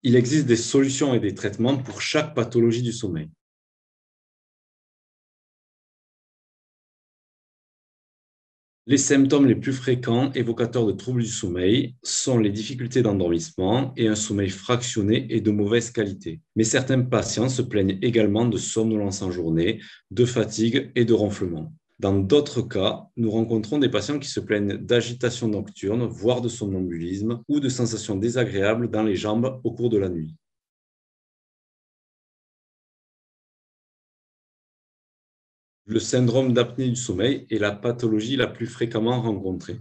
Il existe des solutions et des traitements pour chaque pathologie du sommeil. Les symptômes les plus fréquents évocateurs de troubles du sommeil sont les difficultés d'endormissement et un sommeil fractionné et de mauvaise qualité. Mais certains patients se plaignent également de somnolence en journée, de fatigue et de ronflement. Dans d'autres cas, nous rencontrons des patients qui se plaignent d'agitation nocturne, voire de somnambulisme ou de sensations désagréables dans les jambes au cours de la nuit. Le syndrome d'apnée du sommeil est la pathologie la plus fréquemment rencontrée.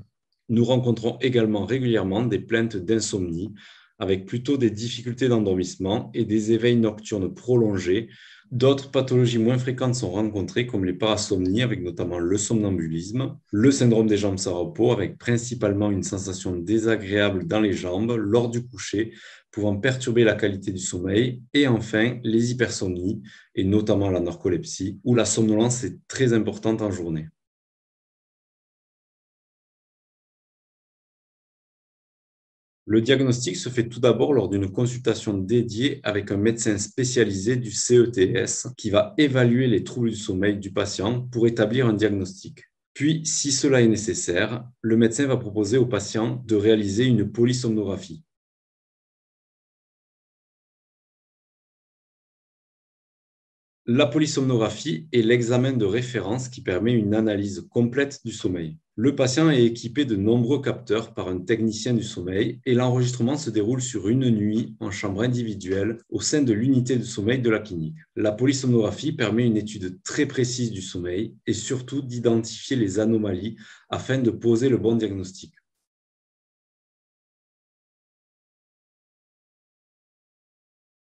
Nous rencontrons également régulièrement des plaintes d'insomnie, avec plutôt des difficultés d'endormissement et des éveils nocturnes prolongés. D'autres pathologies moins fréquentes sont rencontrées, comme les parasomnies, avec notamment le somnambulisme, le syndrome des jambes sans repos, avec principalement une sensation désagréable dans les jambes lors du coucher, pouvant perturber la qualité du sommeil, et enfin les hypersomnies, et notamment la narcolepsie, où la somnolence est très importante en journée. Le diagnostic se fait tout d'abord lors d'une consultation dédiée avec un médecin spécialisé du CETS qui va évaluer les troubles du sommeil du patient pour établir un diagnostic. Puis, si cela est nécessaire, le médecin va proposer au patient de réaliser une polysomnographie. La polysomnographie est l'examen de référence qui permet une analyse complète du sommeil. Le patient est équipé de nombreux capteurs par un technicien du sommeil et l'enregistrement se déroule sur une nuit en chambre individuelle au sein de l'unité de sommeil de la clinique. La polysomnographie permet une étude très précise du sommeil et surtout d'identifier les anomalies afin de poser le bon diagnostic.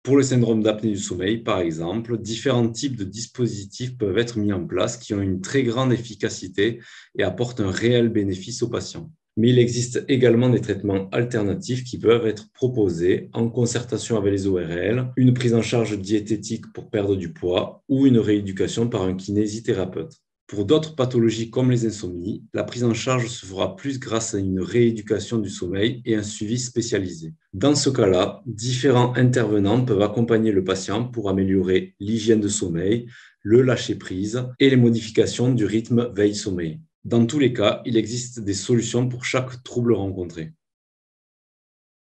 Pour le syndrome d'apnée du sommeil, par exemple, différents types de dispositifs peuvent être mis en place qui ont une très grande efficacité et apportent un réel bénéfice aux patients. Mais il existe également des traitements alternatifs qui peuvent être proposés en concertation avec les ORL, une prise en charge diététique pour perdre du poids ou une rééducation par un kinésithérapeute. Pour d'autres pathologies comme les insomnies, la prise en charge se fera plus grâce à une rééducation du sommeil et un suivi spécialisé. Dans ce cas-là, différents intervenants peuvent accompagner le patient pour améliorer l'hygiène de sommeil, le lâcher-prise et les modifications du rythme veille-sommeil. Dans tous les cas, il existe des solutions pour chaque trouble rencontré.